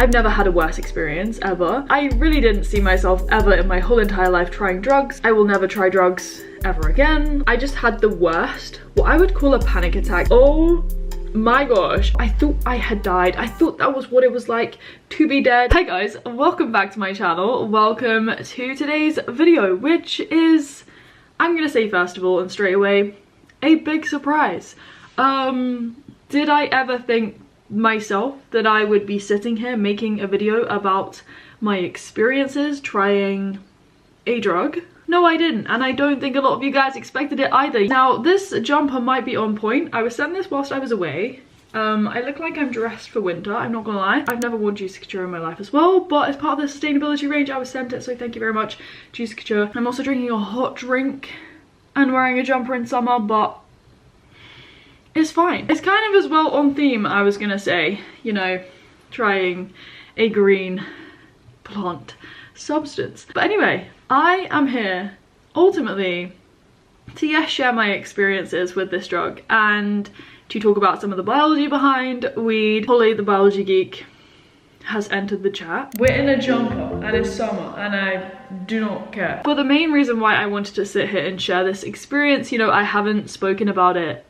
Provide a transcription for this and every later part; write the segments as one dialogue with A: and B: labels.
A: I've never had a worse experience ever. I really didn't see myself ever in my whole entire life trying drugs. I will never try drugs ever again. I just had the worst, what I would call a panic attack. Oh my gosh, I thought I had died. I thought that was what it was like to be dead. Hi guys, welcome back to my channel. Welcome to today's video, which is, I'm gonna say first of all and straight away, a big surprise. Did I ever think myself that I would be sitting here making a video about my experiences trying a drug? No, I didn't, and I don't think a lot of you guys expected it either. Now, this jumper might be on point. I was sent this whilst I was away. I look like I'm dressed for winter, I'm not gonna lie. I've never worn Juicy Couture in my life as well, but as part of the sustainability range, I was sent it, so thank you very much, Juicy Couture. I'm also drinking a hot drink and wearing a jumper in summer, but it's fine. It's kind of as well on theme, I was gonna say, you know, trying a green plant substance. But anyway, I am here ultimately to share my experiences with this drug and to talk about some of the biology behind weed. Holly, the biology geek, has entered the chat. We're in a jumper and it's summer and I do not care. But the main reason why I wanted to sit here and share this experience, you know, I haven't spoken about it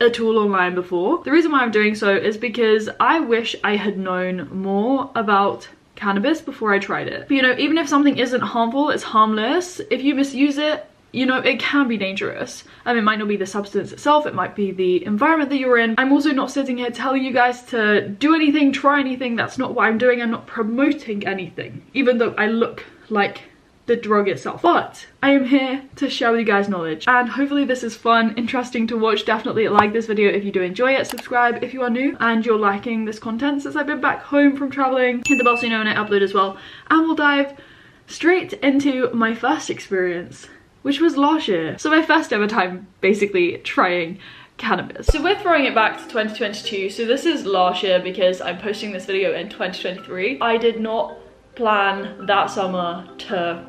A: at all online before. The reason why I'm doing so is because I wish I had known more about cannabis before I tried it. But, you know, even if something isn't harmful, it's harmless. If you misuse it, you know, it can be dangerous. I mean, it might not be the substance itself, it might be the environment that you're in. I'm also not sitting here telling you guys to do anything, try anything. That's not what I'm doing. I'm not promoting anything, even though I look like the drug itself. But I am here to share with you guys knowledge, and hopefully this is fun, interesting to watch. Definitely like this video if you do enjoy it. Subscribe if you are new and you're liking this content since I've been back home from traveling. Hit the bell so you know when I upload as well. And we'll dive straight into my first experience, which was last year. So my first ever time basically trying cannabis. So we're throwing it back to 2022. So this is last year because I'm posting this video in 2023. I did not plan that summer to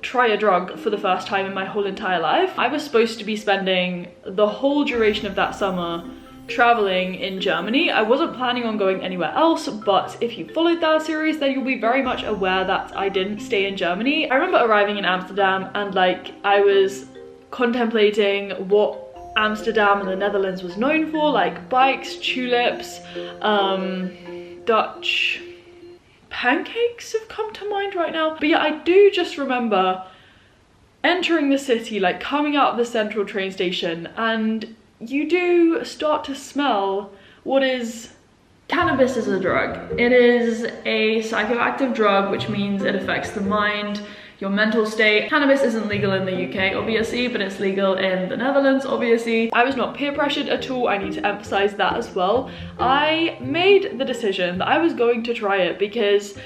A: try a drug for the first time in my whole entire life. I was supposed to be spending the whole duration of that summer traveling in Germany. I wasn't planning on going anywhere else, but if you followed that series, then you'll be very much aware that I didn't stay in Germany. I remember arriving in Amsterdam and like I was contemplating what Amsterdam and the Netherlands was known for, like bikes, tulips, Dutch pancakes have come to mind right now. But yeah, I do just remember entering the city, like coming out of the central train station, and you do start to smell what is cannabis is a drug. It is a psychoactive drug, which means it affects the mind, your mental state. Cannabis isn't legal in the UK, obviously, but it's legal in the Netherlands, obviously. I was not peer pressured at all. I need to emphasize that as well. I made the decision that I was going to try it because,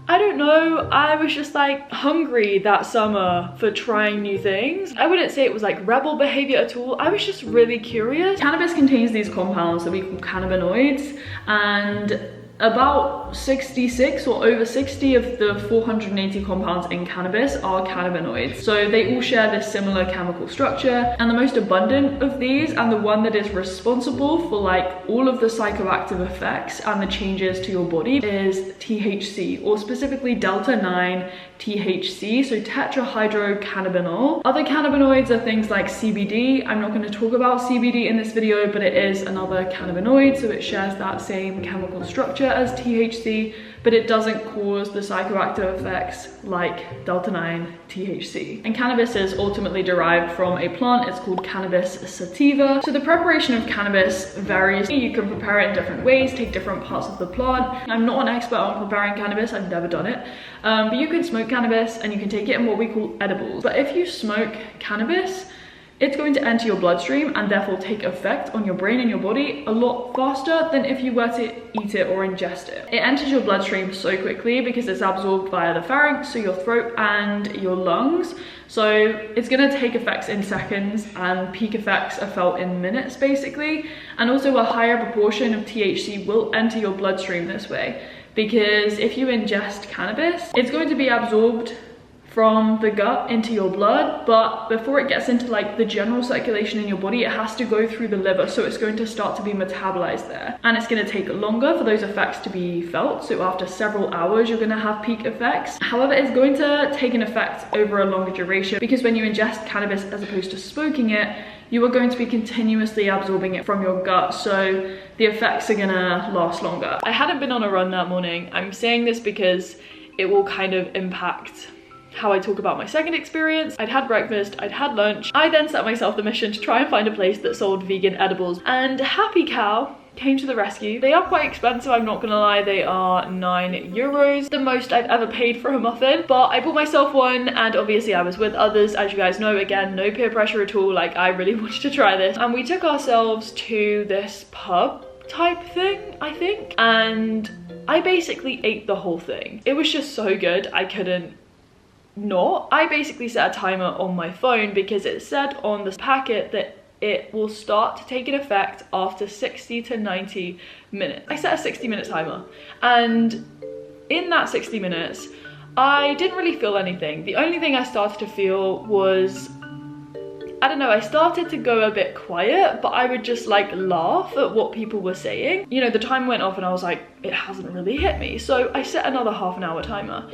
A: I don't know, I was just like hungry that summer for trying new things. I wouldn't say it was like rebel behavior at all. I was just really curious. Cannabis contains these compounds that we call cannabinoids, and about 66 or over 60 of the 480 compounds in cannabis are cannabinoids. So they all share this similar chemical structure, and the most abundant of these, and the one that is responsible for like all of the psychoactive effects and the changes to your body, is THC, or specifically delta 9 THC, so tetrahydrocannabinol. Other cannabinoids are things like CBD. I'm not going to talk about CBD in this video, but it is another cannabinoid, so it shares that same chemical structure as THC, but it doesn't cause the psychoactive effects like delta 9 THC. And cannabis is ultimately derived from a plant. It's called cannabis sativa. So the preparation of cannabis varies. You can prepare it in different ways, take different parts of the plant. I'm not an expert on preparing cannabis, I've never done it, but you can smoke cannabis and you can take it in what we call edibles. But if you smoke cannabis, it's going to enter your bloodstream and therefore take effect on your brain and your body a lot faster than if you were to eat it or ingest it. It enters your bloodstream so quickly because it's absorbed via the pharynx, so your throat and your lungs. So it's gonna take effects in seconds, and peak effects are felt in minutes basically. And also a higher proportion of THC will enter your bloodstream this way, because if you ingest cannabis, it's going to be absorbed from the gut into your blood, but before it gets into like the general circulation in your body, it has to go through the liver, so it's going to start to be metabolized there, and it's going to take longer for those effects to be felt. So after several hours you're going to have peak effects. However, it's going to take an effect over a longer duration, because when you ingest cannabis as opposed to smoking it, you are going to be continuously absorbing it from your gut, so the effects are gonna last longer. I hadn't been on a run that morning. I'm saying this because it will kind of impact how I talk about my second experience. I'd had breakfast, I'd had lunch. I then set myself the mission to try and find a place that sold vegan edibles, and Happy Cow came to the rescue. They are quite expensive, I'm not gonna lie. They are €9, the most I've ever paid for a muffin, but I bought myself one, and obviously I was with others, as you guys know. Again, no peer pressure at all, like I really wanted to try this. And we took ourselves to this pub type thing, I think, and I basically ate the whole thing. It was just so good, I couldn't not. I basically set a timer on my phone because it said on this packet that it will start to take an effect after 60 to 90 minutes. I set a 60-minute timer, and in that 60 minutes, I didn't really feel anything. The only thing I started to feel was, I don't know, I started to go a bit quiet, but I would just like laugh at what people were saying. You know, the timer went off and I was like, it hasn't really hit me. So I set another half-an-hour timer.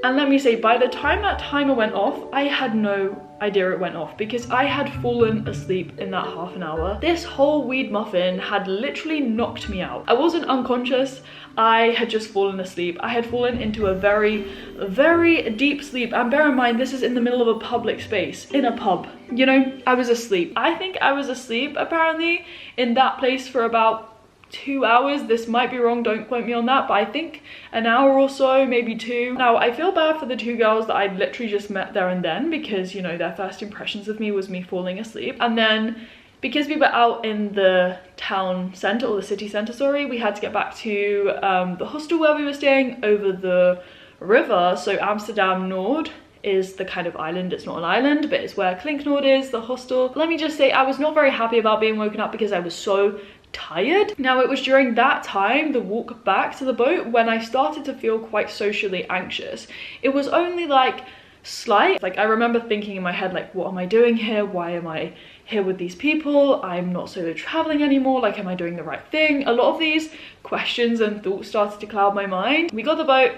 A: And let me say, by the time that timer went off, I had no idea it went off, because I had fallen asleep in that half an hour. This whole weed muffin had literally knocked me out. I wasn't unconscious, I had just fallen asleep. I had fallen into a very, very deep sleep. And bear in mind, this is in the middle of a public space, in a pub. You know, I was asleep. I think I was asleep, apparently, in that place for about 2 hours. This might be wrong, don't quote me on that, but I think an hour or so, maybe 2. Now, I feel bad for the 2 girls that I literally just met there and then, because, you know, their first impressions of me was me falling asleep. And then, because we were out in the town centre, or the city centre, sorry, we had to get back to the hostel where we were staying over the river. So Amsterdam Noord is the kind of island. It's not an island, but it's where Klinknoord is, the hostel. Let me just say, I was not very happy about being woken up because I was so tired. Now, it was during that time, the walk back to the boat, when I started to feel quite socially anxious. It was only like slight. Like, I remember thinking in my head, like, what am I doing here? Why am I here with these people? I'm not solo traveling anymore. Like, am I doing the right thing? A lot of these questions and thoughts started to cloud my mind. We got the boat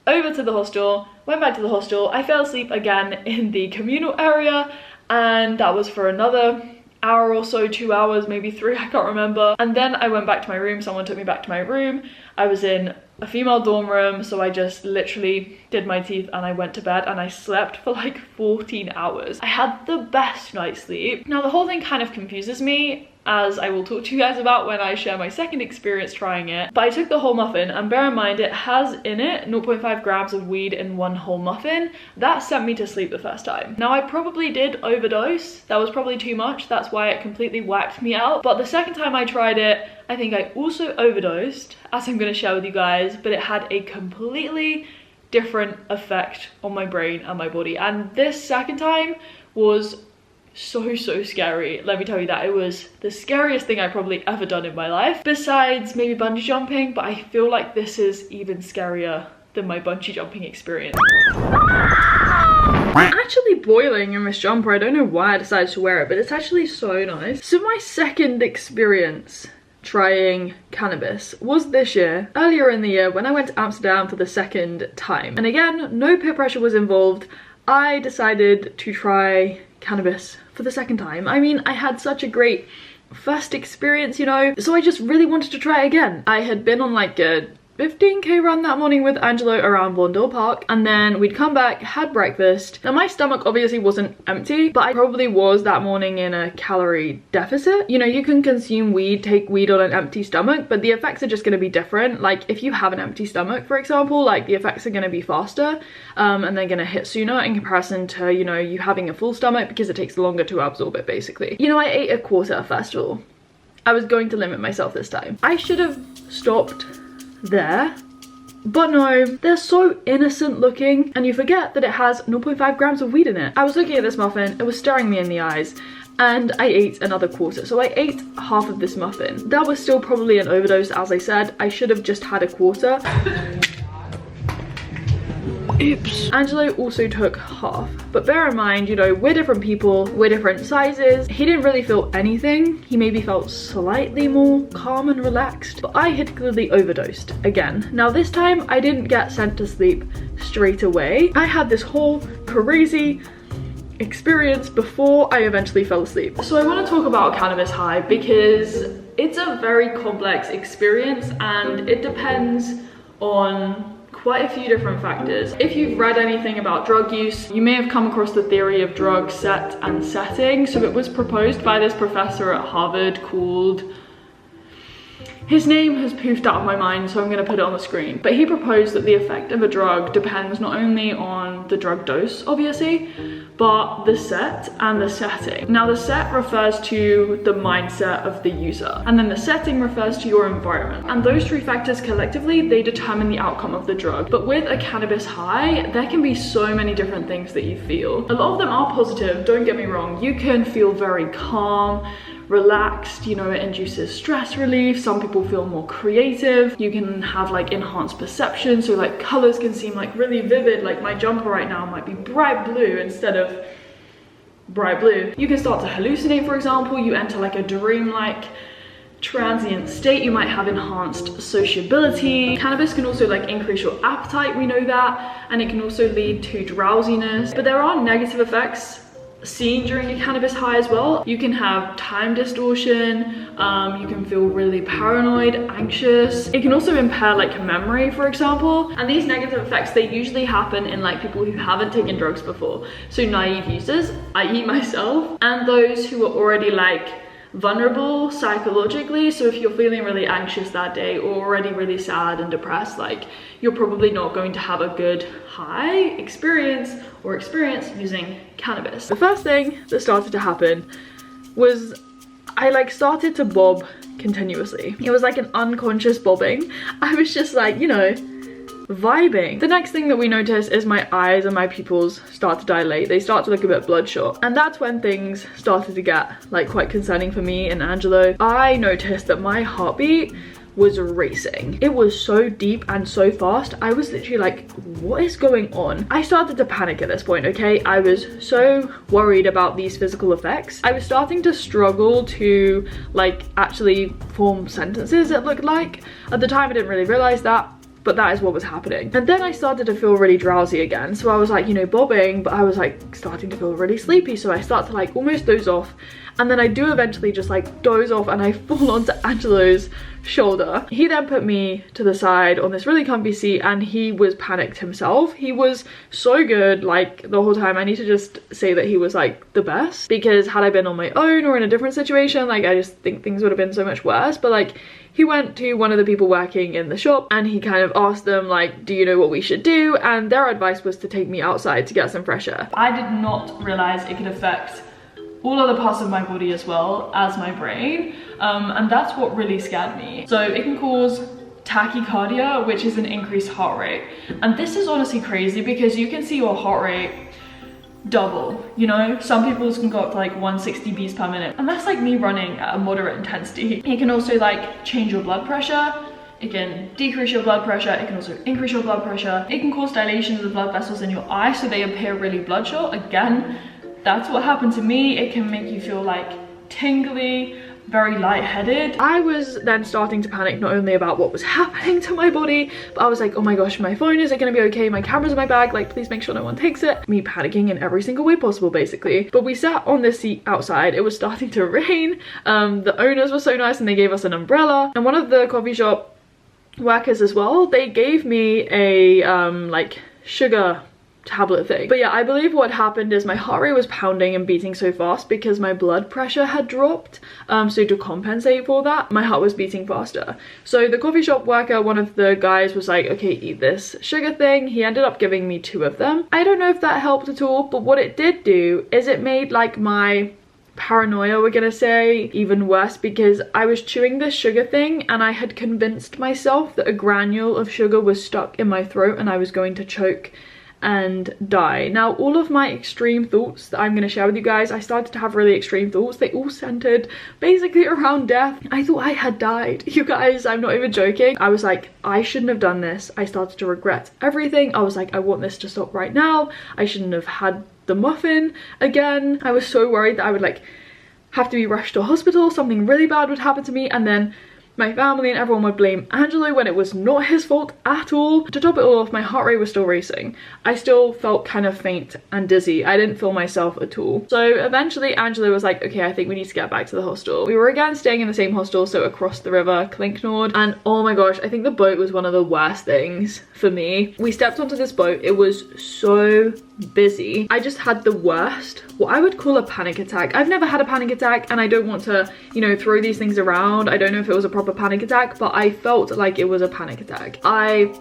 A: over to the hostel, went back to the hostel. I fell asleep again in the communal area, and that was for another hour or so, 2 hours, maybe 3, I can't remember. And then I went back to my room. Someone took me back to my room. I was in a female dorm room, so I just literally did my teeth and I went to bed, and I slept for like 14 hours. I had the best night's sleep. Now, the whole thing kind of confuses me, as I will talk to you guys about when I share my second experience trying it. But I took the whole muffin, and bear in mind, it has in it 0.5 grams of weed in one whole muffin. That sent me to sleep the first time. Now, I probably did overdose. That was probably too much. That's why it completely whacked me out. But the second time I tried it, I think I also overdosed, as I'm going to share with you guys, but it had a completely different effect on my brain and my body. And this second time was so scary. Let me tell you that. It was the scariest thing I've probably ever done in my life, besides maybe bungee jumping, but I feel like this is even scarier than my bungee jumping experience. I'm actually boiling in this jumper. I don't know why I decided to wear it, but it's actually so nice. So my second experience trying cannabis was this year, earlier in the year, when I went to Amsterdam for the second time. And again, no peer pressure was involved. I decided to try cannabis for the second time. I mean, I had such a great first experience, you know, so I just really wanted to try it again. I had been on like a 15k run that morning with Angelo around Blondell Park, and then we'd come back, had breakfast. Now, my stomach obviously wasn't empty, but I probably was that morning in a calorie deficit. You know, you can consume weed, take weed on an empty stomach, but the effects are just going to be different. Like, if you have an empty stomach, for example, like the effects are going to be faster, and they're going to hit sooner in comparison to, you know, you having a full stomach, because it takes longer to absorb it, basically. You know, I ate a quarter first of all. I was going to limit myself this time. I should have stopped there, but no, they're so innocent looking, and you forget that it has 0.5 grams of weed in it. I was looking at this muffin, it was staring me in the eyes, and I ate another quarter. So I ate half of this muffin. That was still probably an overdose, as I said. I should have just had a quarter. Oops. Angelo also took half. But bear in mind, you know, we're different people, we're different sizes. He didn't really feel anything. He maybe felt slightly more calm and relaxed, but I had clearly overdosed again. Now this time I didn't get sent to sleep straight away. I had this whole crazy experience before I eventually fell asleep. So I want to talk about cannabis high because it's a very complex experience and it depends on quite a few different factors. If you've read anything about drug use, you may have come across the theory of drug set and setting. So it was proposed by this professor at Harvard called, his name has poofed out of my mind, so I'm going to put it on the screen. But he proposed that the effect of a drug depends not only on the drug dose, obviously, but the set and the setting. Now the set refers to the mindset of the user, and then the setting refers to your environment. And those three factors collectively, they determine the outcome of the drug. But with a cannabis high, there can be so many different things that you feel. A lot of them are positive, don't get me wrong. You can feel very calm, relaxed, you know, it induces stress relief. Some people feel more creative. You can have like enhanced perception, so like colors can seem like really vivid. Like my jumper right now might be bright blue instead of bright blue. You can start to hallucinate, for example. You enter like a dream-like transient state. You might have enhanced sociability. Cannabis can also like increase your appetite, we know that, and it can also lead to drowsiness. But there are negative effects seen during a cannabis high as well. You can have time distortion, you can feel really paranoid, anxious. It can also impair like memory, for example. And these negative effects, they usually happen in like people who haven't taken drugs before. So naive users, i.e. myself, and those who are already like vulnerable psychologically. So if you're feeling really anxious that day or already really sad and depressed, like you're probably not going to have a good high experience using cannabis. The first thing that started to happen was I like started to bob continuously. It was like an unconscious bobbing. I was just like, you know, vibing. The next thing that we notice is my eyes and my pupils start to dilate. They start to look a bit bloodshot. And that's when things started to get like quite concerning for me and Angelo. I noticed that my heartbeat was racing. It was so deep and so fast. I was literally like, what is going on? I started to panic at this point, okay? I was so worried about these physical effects. I was starting to struggle to like actually form sentences, it looked like. At the time I didn't really realize that, but that is what was happening. And then I started to feel really drowsy again. So I was like, you know, bobbing, but I was like starting to feel really sleepy. So I start to like almost doze off. And then I do eventually just like doze off and I fall onto Angelo's shoulder. He then put me to the side on this really comfy seat and he was panicked himself. He was so good like the whole time. I need to just say that he was like the best, because had I been on my own or in a different situation, like I just think things would have been so much worse. But like he went to one of the people working in the shop and he kind of asked them like, do you know what we should do? And their advice was to take me outside to get some fresh air. I did not realize it could affect all other parts of my body as well as my brain, and that's what really scared me. So it can cause tachycardia, which is an increased heart rate, and this is honestly crazy because you can see your heart rate double, you know. Some people's can go up to like 160 beats per minute, and that's like me running at a moderate intensity. It can also like change your blood pressure. It can decrease your blood pressure. It can also increase your blood pressure. It can cause dilation of the blood vessels in your eye, so they appear really bloodshot. Again, that's what happened to me. It can make you feel like tingly, very lightheaded. I was then starting to panic not only about what was happening to my body, but I was like, oh my gosh, my phone, is it gonna be okay? My camera's in my bag, like please make sure no one takes it. Me panicking in every single way possible basically. But we sat on this seat outside. It was starting to rain. The owners were so nice and they gave us an umbrella. And one of the coffee shop workers as well, they gave me a like sugar tablet thing. But yeah, I believe what happened is my heart rate was pounding and beating so fast because my blood pressure had dropped. So to compensate for that, my heart was beating faster. So the coffee shop worker, one of the guys, was like, okay, eat this sugar thing. He ended up giving me 2 of them. I don't know if that helped at all, but what it did do is it made like my paranoia, we're gonna say, even worse, because I was chewing this sugar thing and I had convinced myself that a granule of sugar was stuck in my throat and I was going to choke and die. Now, all of my extreme thoughts that I'm going to share with you guys, I started to have really extreme thoughts. They all centered basically around death. I thought I had died. You guys, I'm not even joking. I was like, I shouldn't have done this. I started to regret everything. I was like, I want this to stop right now. I shouldn't have had the muffin again. I was so worried that I would like have to be rushed to hospital, something really bad would happen to me, and then my family and everyone would blame Angelo when it was not his fault at all. To top it all off, my heart rate was still racing. I still felt kind of faint and dizzy. I didn't feel myself at all. So eventually Angelo was like, okay, I think we need to get back to the hostel. We were again staying in the same hostel, so across the river, Klinknord. And oh my gosh, I think the boat was one of the worst things for me. We stepped onto this boat. It was so busy. I just had the worst, what I would call a panic attack. I've never had a panic attack, and I don't want to, you know, throw these things around. I don't know if it was a proper panic attack, but I felt like it was a panic attack. I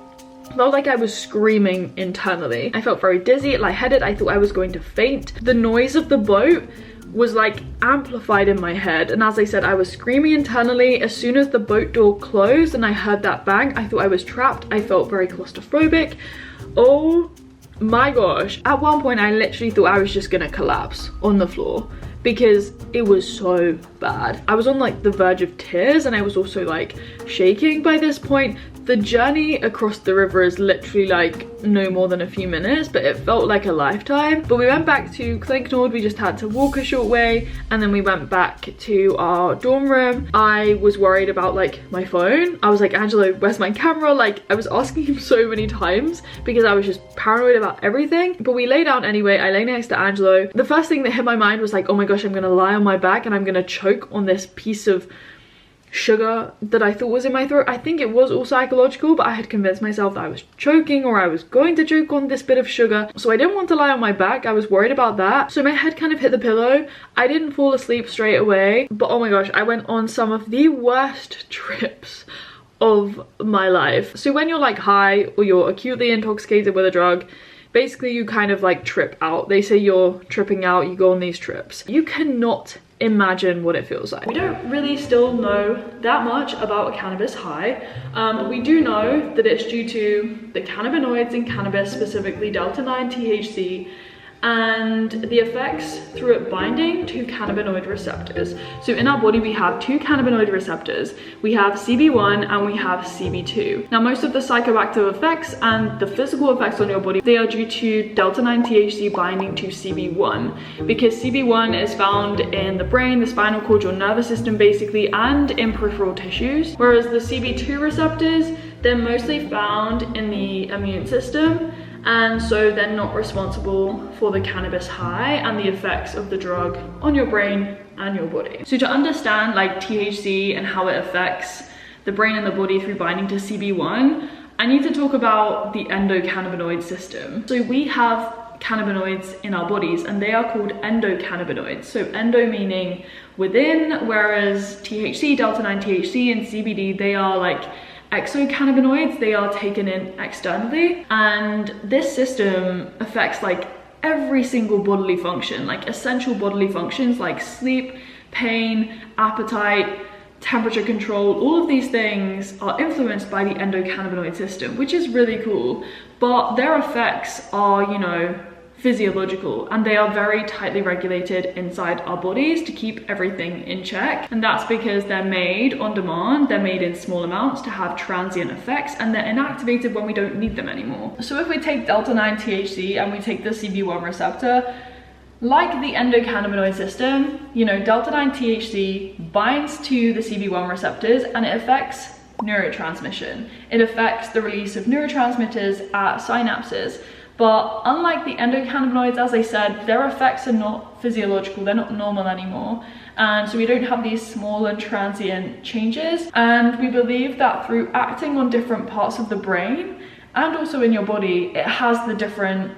A: felt like I was screaming internally. I felt very dizzy, lightheaded. I thought I was going to faint. The noise of the boat was like amplified in my head, and as I said, I was screaming internally. As soon as the boat door closed and I heard that bang, I thought I was trapped. I felt very claustrophobic. Oh my gosh, at one point I literally thought I was just gonna collapse on the floor because it was so bad. I was on like the verge of tears, and I was also like shaking by this point. The journey across the river is literally like no more than a few minutes, but it felt like a lifetime. But we went back to Klinknord. We just had to walk a short way, and then we went back to our dorm room. I was worried about like my phone. I was like, Angelo, where's my camera? Like, I was asking him so many times because I was just paranoid about everything. But we lay down anyway. I lay next to Angelo. The first thing that hit my mind was like, oh my gosh, I'm gonna lie on my back and I'm gonna choke on this piece of sugar that I thought was in my throat. I think it was all psychological, but I had convinced myself that I was choking, or I was going to choke on this bit of sugar. So I didn't want to lie on my back. I was worried about that. So my head kind of hit the pillow. I didn't fall asleep straight away, but oh my gosh, I went on some of the worst trips of my life. So when you're like high or you're acutely intoxicated with a drug, basically you kind of like trip out. They say you're tripping out, you go on these trips. You cannot imagine what it feels like. We don't really still know that much about a cannabis high. We do know that it's due to the cannabinoids in cannabis, specifically delta-9 THC, and the effects through it binding to cannabinoid receptors. So in our body we have two cannabinoid receptors. We have CB1 and we have CB2. Now most of the psychoactive effects and the physical effects on your body, they are due to delta-9 THC binding to CB1, because CB1 is found in the brain, the spinal cord, your nervous system basically, and in peripheral tissues, whereas the CB2 receptors, they're mostly found in the immune system, and so they're not responsible for the cannabis high and the effects of the drug on your brain and your body. So to understand like THC and how it affects the brain and the body through binding to CB1, I need to talk about the endocannabinoid system. So we have cannabinoids in our bodies, and they are called endocannabinoids. So endo meaning within, whereas THC, delta-9 THC, and CBD, they are like exocannabinoids. They are taken in externally, and this system affects like every single bodily function, like essential bodily functions like sleep, pain, appetite, temperature control. All of these things are influenced by the endocannabinoid system, which is really cool, but their effects are, you know, physiological, and they are very tightly regulated inside our bodies to keep everything in check. And that's because they're made on demand, they're made in small amounts to have transient effects, and they're inactivated when we don't need them anymore. So if we take delta-9 THC and we take the CB1 receptor, like the endocannabinoid system, you know, delta-9 THC binds to the CB1 receptors and it affects neurotransmission. It affects the release of neurotransmitters at synapses. But unlike the endocannabinoids, as I said, their effects are not physiological, they're not normal anymore. And so we don't have these small and transient changes. And we believe that through acting on different parts of the brain and also in your body, it has the different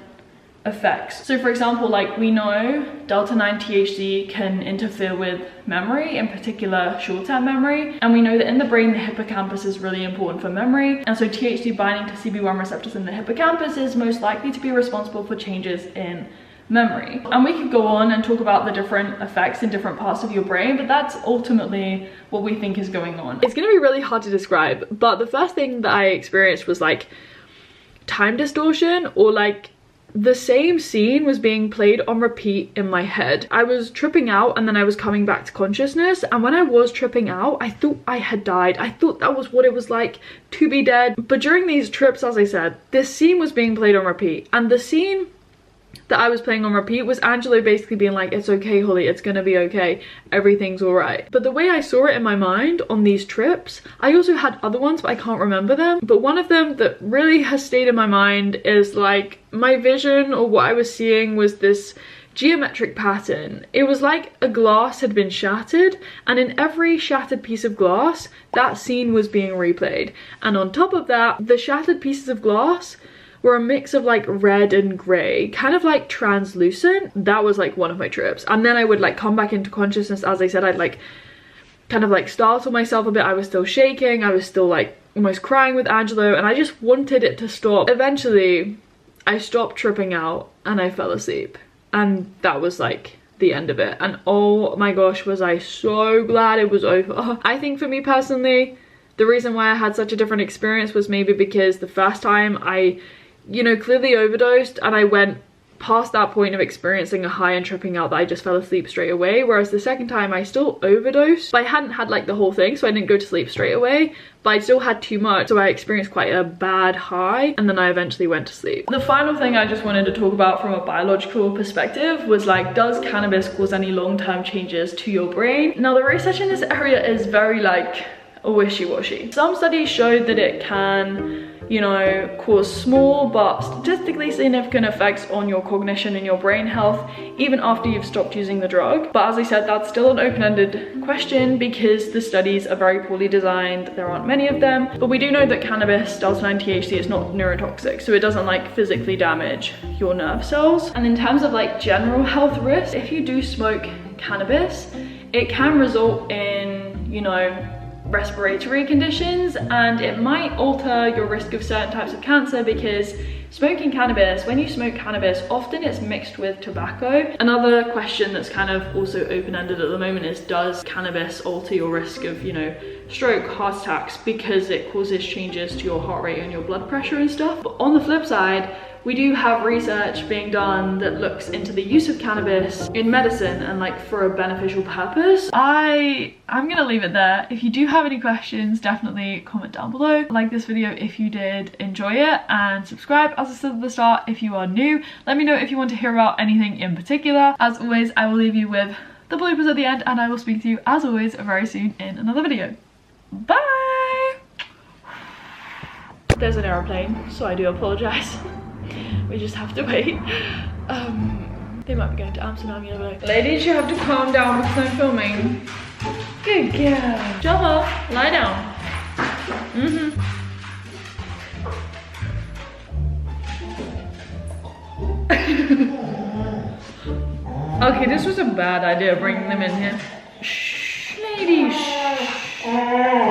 A: effects. So for example, like we know delta-9 THC can interfere with memory, in particular short-term memory, and we know that in the brain the hippocampus is really important for memory, and so THC binding to CB1 receptors in the hippocampus is most likely to be responsible for changes in memory. And we could go on and talk about the different effects in different parts of your brain, but that's ultimately what we think is going on. It's gonna be really hard to describe, but the first thing that I experienced was like time distortion, or like the same scene was being played on repeat in my head. I was tripping out and then I was coming back to consciousness, and when I was tripping out, I thought I had died. I thought that was what it was like to be dead. But during these trips, as I said, this scene was being played on repeat, and the scene that I was playing on repeat was Angelo basically being like, it's okay, Holly, it's gonna be okay, everything's all right. But the way I saw it in my mind on these trips, I also had other ones, but I can't remember them. But one of them that really has stayed in my mind is like, my vision or what I was seeing was this geometric pattern. It was like a glass had been shattered, and in every shattered piece of glass, that scene was being replayed. And on top of that, the shattered pieces of glass were a mix of like red and grey, kind of like translucent. That was like one of my trips. And then I would like come back into consciousness. As I said, I'd like kind of like startle myself a bit. I was still shaking, I was still like almost crying with Angelo, and I just wanted it to stop. Eventually I stopped tripping out and I fell asleep, and that was like the end of it. And oh my gosh, was I so glad it was over. I think for me personally, the reason why I had such a different experience was maybe because the first time I, you know, clearly overdosed, and I went past that point of experiencing a high and tripping out that I just fell asleep straight away. Whereas the second time I still overdosed, but I hadn't had like the whole thing, so I didn't go to sleep straight away, but I still had too much, so I experienced quite a bad high, and then I eventually went to sleep. The final thing I just wanted to talk about from a biological perspective was like, does cannabis cause any long-term changes to your brain? Now the research in this area is very like wishy-washy. Some studies showed that it can, you know, cause small but statistically significant effects on your cognition and your brain health even after you've stopped using the drug. But as I said, that's still an open-ended question because the studies are very poorly designed. There aren't many of them, but we do know that cannabis does contain THC. It's not neurotoxic, so it doesn't like physically damage your nerve cells. And in terms of like general health risks, if you do smoke cannabis, it can result in, you know, respiratory conditions, and it might alter your risk of certain types of cancer because smoking cannabis, when you smoke cannabis, often it's mixed with tobacco. Another question that's kind of also open-ended at the moment is, does cannabis alter your risk of, you know, stroke, heart attacks, because it causes changes to your heart rate and your blood pressure and stuff. But on the flip side, we do have research being done that looks into the use of cannabis in medicine and like for a beneficial purpose. I'm gonna leave it there. If you do have any questions, definitely comment down below. Like this video if you did enjoy it, and subscribe, as I said at the start, if you are new. Let me know if you want to hear about anything in particular. As always, I will leave you with the bloopers at the end, and I will speak to you as always very soon in another video. Bye! There's an aeroplane, so I do apologize. We just have to wait. They might be going to Amsterdam, you never know. Ladies, you have to calm down because I'm filming. Good girl. Jump off, lie down. Okay, this was a bad idea bringing them in here. Shh, ladies. Shh.